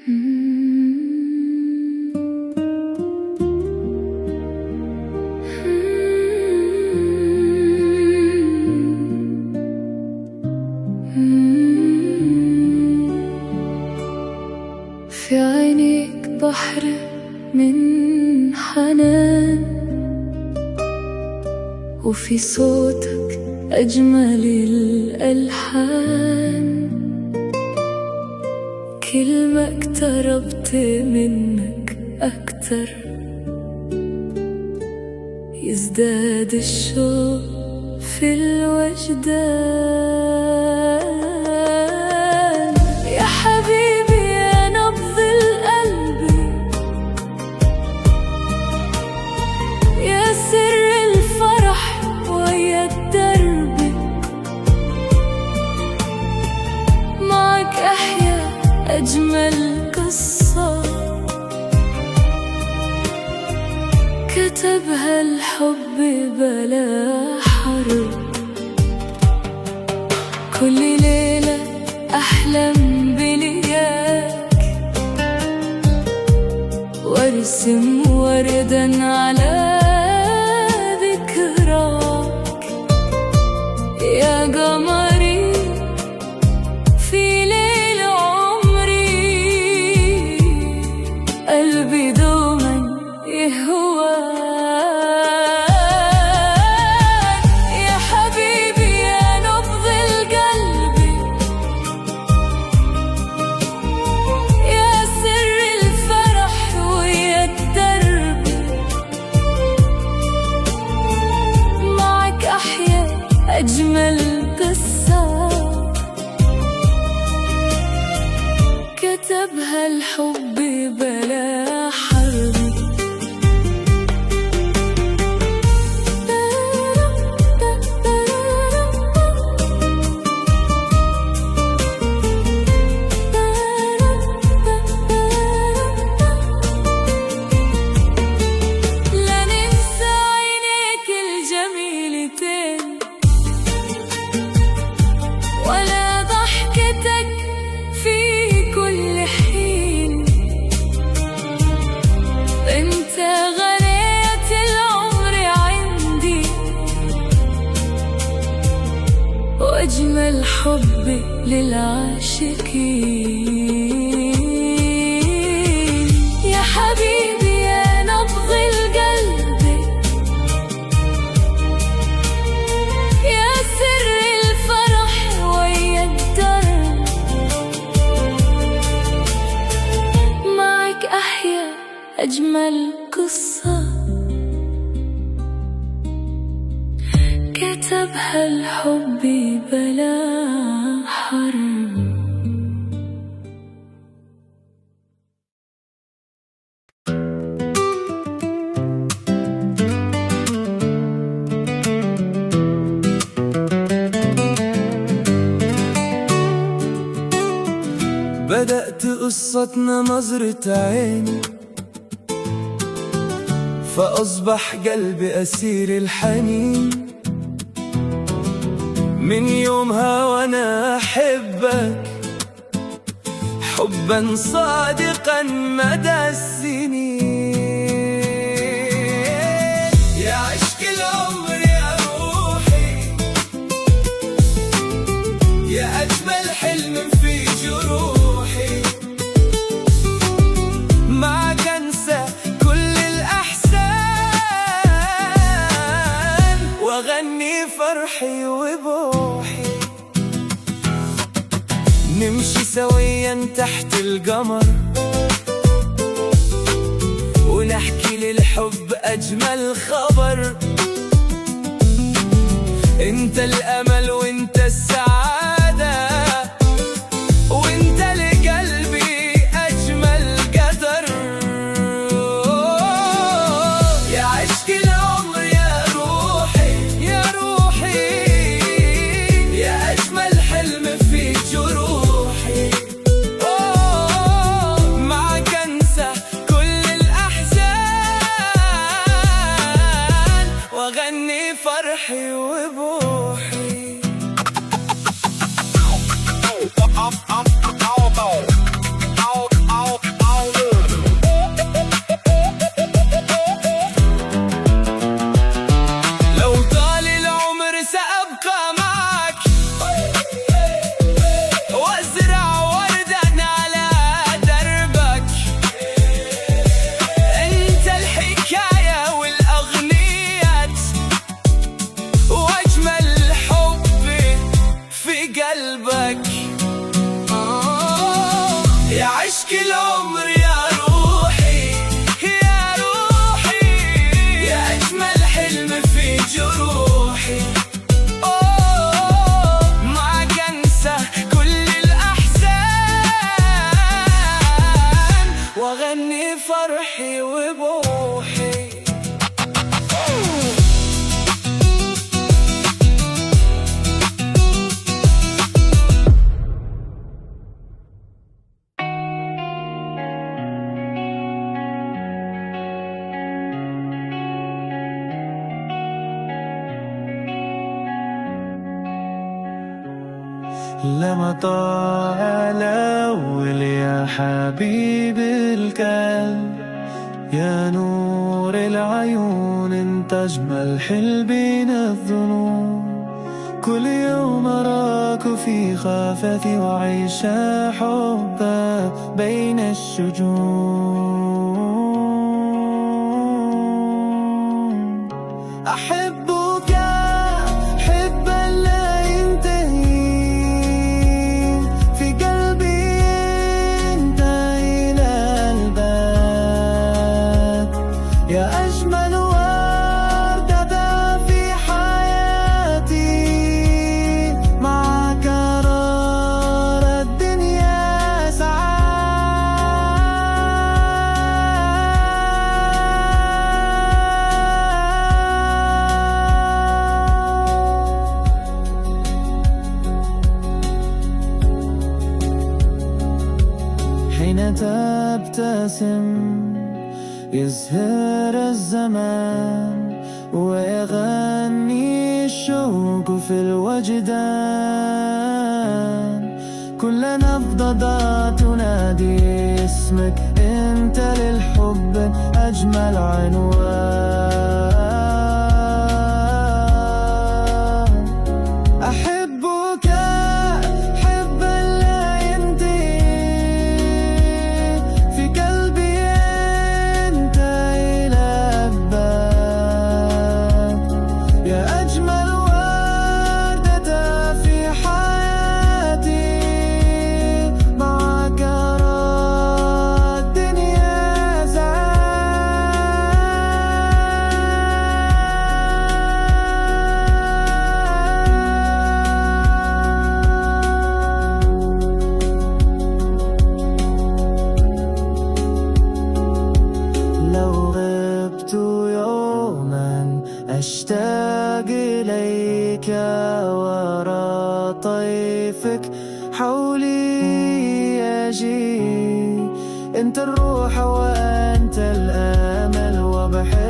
في عينيك بحر من حنان، وفي صوتك أجمل الألحان. كل ما اقتربت منك أكتر يزداد الشوق في الوجدان. يا حبيبي يا نبض القلب، يا سر الفرح ويا الدرب، معك أحيا أجمل قصة كتبها الحب بلا حرب. كل ليلة أحلم بلياك، وارسم وردا على ذكراك. يا قمري في ليل عمري، قلبي دوما يهواك. يا حبيبي يا نبض القلب، يا سر الفرح ويا الدرب، معك أحيا أجمل قصة كتبها الحب بلا حرب. لا ننسى عينيك الجميلتين، ولا ضحكتك في كل حين. انت غنيت العمر عندي، واجمل حب للعاشقين. يا حبيبي يا نبض القلب، يا سر الفرح ويا الدرب، معك أحيا أجمل قصة كتبها الحب بلا حرب. بدأت قصتنا نظرة عيني، فأصبح قلبي أسير الحنين. من يومها وأنا أحبك حبا صادقا مدى السنين. يا عشق العمر يا روحي، يا أجمل حلم في جروحي. معك أنسى كل الأحزان، وأغني فرحي وبوحي. نمشي سويا تحت القمر، ونحكي للحب أجمل خبر. انت الأمل وانت السعادة، وانت لقلبي أجمل قدر. يا عشق العمر يا روحي، يا روحي، يا أجمل حلم في جروحي. معك أنسى كل الأحزان، وأغني فرحي وبوحي. فرحي وبروحي. لما طاع الأول يا حبيب القلب، يا نور العيون انت أجمل حل بين الظنون. كل يوم أراك في خافتي وعيش حبك بين الشجون. أحبك حبا لا ينتهي، في قلبي انت إلى الباب، يا أجمل وردة في حياتي، معك قرار الدنيا حين تبتسم يزهر الزمان، ويغني الشوق في الوجدان. كل نبضة تنادي اسمك، انت للحب أجمل عنوان. أحبك حبا لا ينتهي، في قلبي انت إلى الباب، يا أجمل وردة في حياتي، معك أرى الدنيا لو غبت يوما أشتاق إليك، ورا طيفك حولي يجي، أنت الروح وأنت الأمل، وبحب